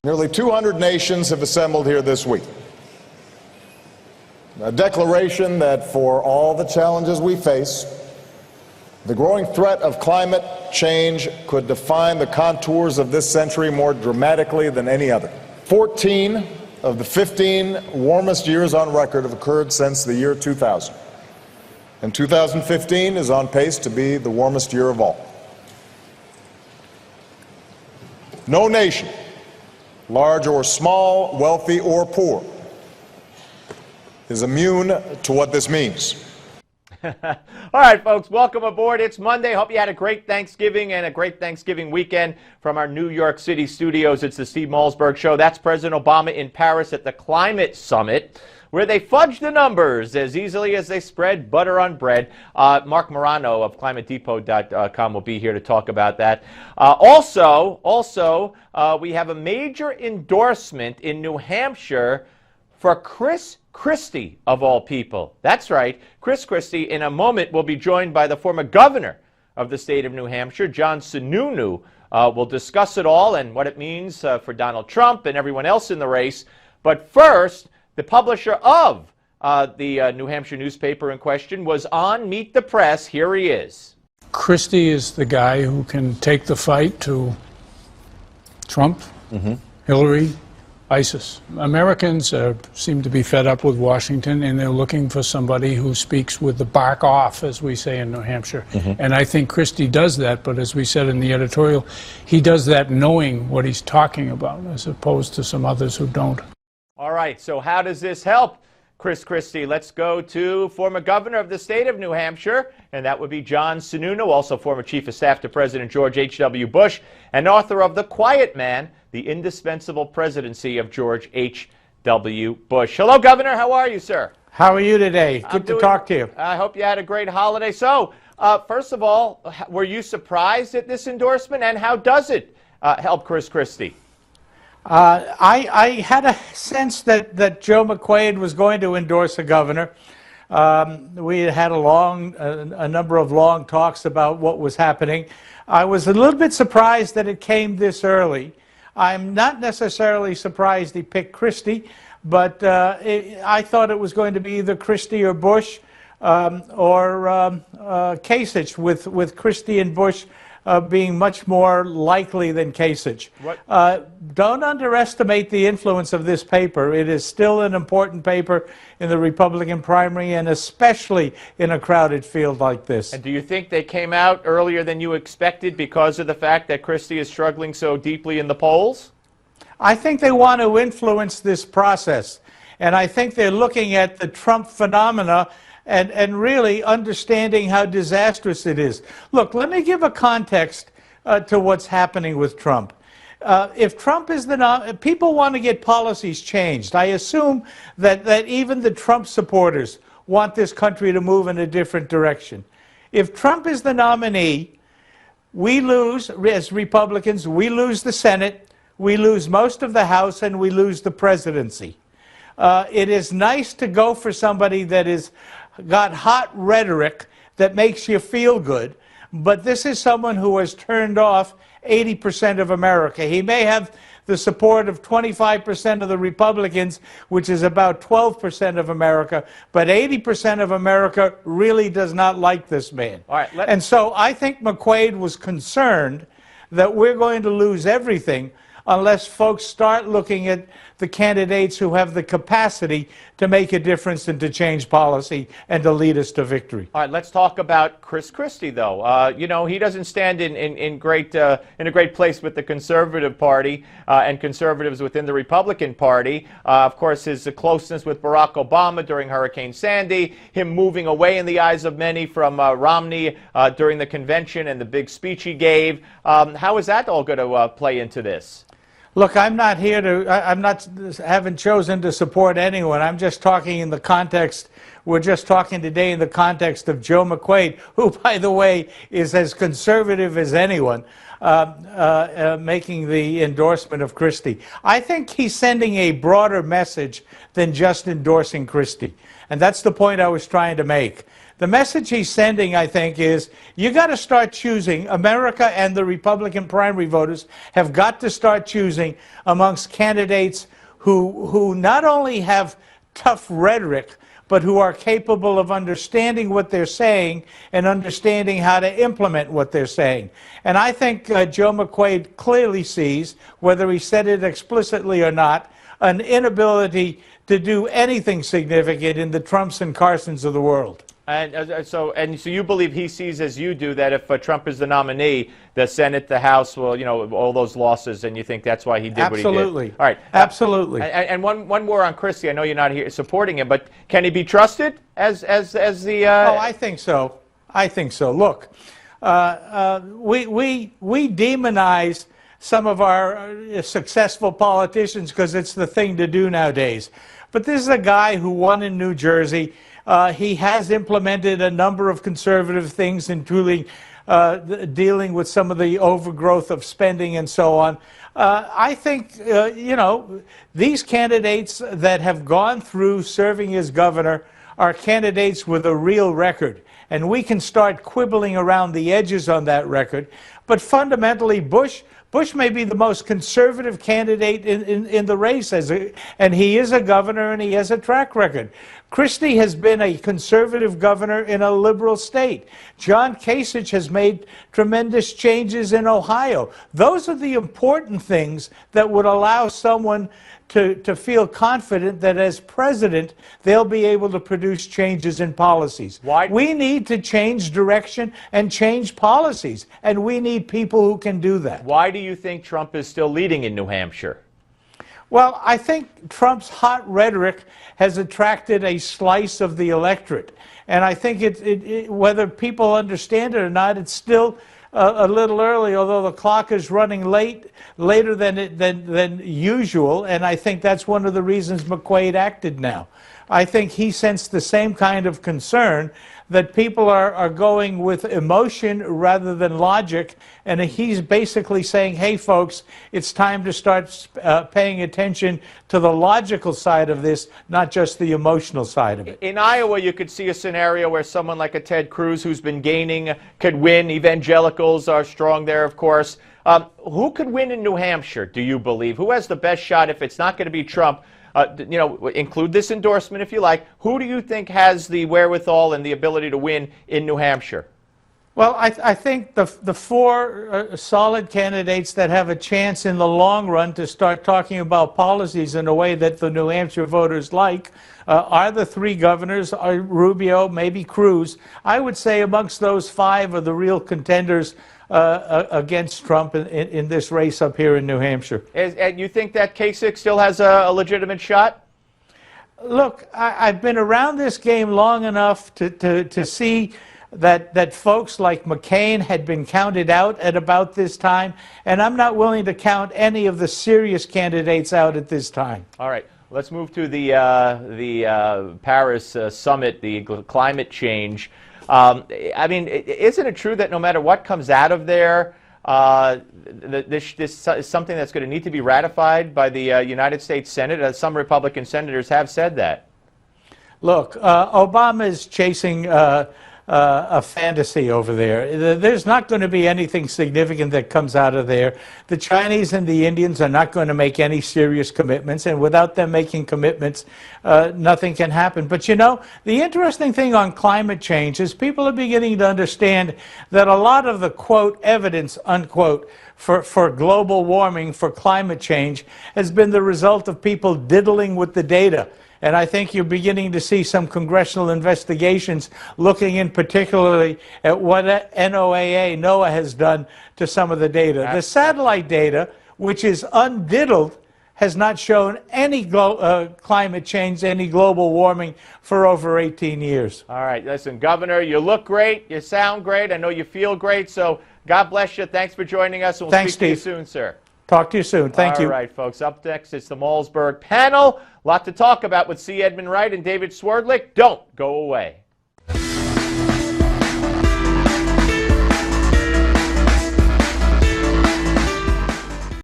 Nearly 200 nations have assembled here this week. A declaration that for all the challenges we face, the growing threat of climate change could define the contours of this century more dramatically than any other. 14 of the 15 warmest years on record have occurred since the year 2000. And 2015 is on pace to be the warmest year of all. No nation, large or small, wealthy or poor, is immune to what this means. All right, folks, welcome aboard. It's Monday. Hope you had a great Thanksgiving and a great Thanksgiving weekend from our New York City studios. It's the Steve Malzberg Show. That's President Obama in Paris at the Climate Summit, where they fudge the numbers as easily as they spread butter on bread. Mark Morano of ClimateDepot.com will be here to talk about that. Also, we have a major endorsement in New Hampshire for Chris Christie, of all people. That's right. Chris Christie, in a moment, will be joined by the former governor of the state of New Hampshire, John Sununu. We'll discuss it all and what it means for Donald Trump and everyone else in the race. But first, the publisher of the New Hampshire newspaper in question was on Meet the Press. Here he is. Christie is the guy who can take the fight to Trump, Hillary, ISIS. Americans seem to be fed up with Washington, and they're looking for somebody who speaks with the bark off, as we say in New Hampshire. And I think Christie does that, but as we said in the editorial, he does that knowing what he's talking about, as opposed to some others who don't. All right, so how does this help Chris Christie? Let's go to former governor of the state of New Hampshire, and that would be John Sununu, also former chief of staff to President George H.W. Bush, and author of The Quiet Man, The Indispensable Presidency of George H.W. Bush. Hello, Governor. How are you, sir? How are you today? Good to talk to you. I hope you had a great holiday. So, first of all, were you surprised at this endorsement, and how does it help Chris Christie? I had a sense that Joe McQuaid was going to endorse a governor. We had a number of long talks about what was happening. I was a little bit surprised that it came this early. I'm not necessarily surprised he picked Christie, but I thought it was going to be either Christie or Bush or Kasich, with Christie and Bush being much more likely than Kasich. Don't underestimate the influence of this paper. It is still an important paper in the Republican primary, and especially in a crowded field like this. And do you think they came out earlier than you expected because of the fact that Christie is struggling so deeply in the polls? I think they want to influence this process, and I think they're looking at the Trump phenomena and really understanding how disastrous it is. Look, let me give a context to what's happening with Trump. If Trump is people want to get policies changed. I assume that even the Trump supporters want this country to move in a different direction. If Trump is the nominee, we lose, as Republicans, we lose the Senate, we lose most of the House, and we lose the presidency. It is nice to go for somebody that is got hot rhetoric that makes you feel good, but this is someone who has turned off 80% of America. He may have the support of 25% of the Republicans, which is about 12% of America, but 80% of America really does not like this man. All right, and so I think McQuaid was concerned that we're going to lose everything unless folks start looking at the candidates who have the capacity to make a difference and to change policy and to lead us to victory. All right, let's talk about Chris Christie, though. You know, he doesn't stand in a great place with the Conservative Party and conservatives within the Republican Party. Of course, his closeness with Barack Obama during Hurricane Sandy, him moving away in the eyes of many from Romney during the convention and the big speech he gave. How is that all going to play into this? Look, I'm not here to, haven't chosen to support anyone. I'm just talking in the context, we're just talking today in the context of Joe McQuaid, who, by the way, is as conservative as anyone, making the endorsement of Christie. I think he's sending a broader message than just endorsing Christie. And that's the point I was trying to make. The message he's sending, I think, is you got to start choosing. America and the Republican primary voters have got to start choosing amongst candidates who not only have tough rhetoric, but who are capable of understanding what they're saying and understanding how to implement what they're saying. And I think Joe McQuaid clearly sees, whether he said it explicitly or not, an inability to do anything significant in the Trumps and Carsons of the world. And so you believe he sees as you do that if Trump is the nominee, the Senate, the House will, you know, all those losses, and you think that's why he did what he did? Absolutely. All right. Absolutely. And one more on Christie. I know you're not here supporting him, but can he be trusted as the? Oh, I think so. I think so. Look, we demonize some of our successful politicians because it's the thing to do nowadays. But this is a guy who won in New Jersey. He has implemented a number of conservative things, including dealing with some of the overgrowth of spending and so on. I think, you know, these candidates that have gone through serving as governor are candidates with a real record. And we can start quibbling around the edges on that record. But fundamentally, Bush may be the most conservative candidate in the race, and he is a governor and he has a track record. Christie has been a conservative governor in a liberal state. John Kasich has made tremendous changes in Ohio. Those are the important things that would allow someone to feel confident that as president, they'll be able to produce changes in policies. We need to change direction and change policies, and we need people who can do that. Why do you think Trump is still leading in New Hampshire? Well, I think Trump's hot rhetoric has attracted a slice of the electorate. And I think whether people understand it or not, it's still a little early, although the clock is running later than usual. And I think that's one of the reasons McQuaid acted now. I think he sensed the same kind of concern that people are going with emotion rather than logic, and he's basically saying, hey folks, it's time to start paying attention to the logical side of this, not just the emotional side of it. In Iowa, you could see a scenario where someone like a Ted Cruz, who's been gaining, could win. Evangelicals are strong there, of course. Who could win in New Hampshire, do you believe? Who has the best shot if it's not going to be Trump? You know, include this endorsement if you like. Who do you think has the wherewithal and the ability to win in New Hampshire? Well, I think the four solid candidates that have a chance in the long run to start talking about policies in a way that the New Hampshire voters like are the three governors, Rubio, maybe Cruz. I would say amongst those five are the real contenders against Trump in this race up here in New Hampshire. And you think that Kasich still has a legitimate shot? Look, I've been around this game long enough to see that folks like McCain had been counted out at about this time, and I'm not willing to count any of the serious candidates out at this time. All right. Let's move to the Paris summit, the climate change. I mean, isn't it true that no matter what comes out of there, this is something that's going to need to be ratified by the United States Senate? Some Republican senators have said that. Look, Obama is chasing a fantasy over there. There's not going to be anything significant that comes out of there. The Chinese and the Indians are not going to make any serious commitments, and without them making commitments, nothing can happen. But you know, the interesting thing on climate change is people are beginning to understand that a lot of the, quote, evidence, unquote, for global warming, for climate change, has been the result of people diddling with the data. And I think you're beginning to see some congressional investigations looking in particularly at what NOAA has done to some of the data. The satellite data, which is undiddled, has not shown any climate change, any global warming for over 18 years. All right, listen, Governor, you look great, you sound great, I know you feel great, so God bless you. Thanks for joining us, and we'll speak to you soon, sir. Talk to you soon. Thank you. All right, folks. Up next, it's the Malzberg panel. A lot to talk about with C. Edmund Wright and David Swerdlick. Don't go away.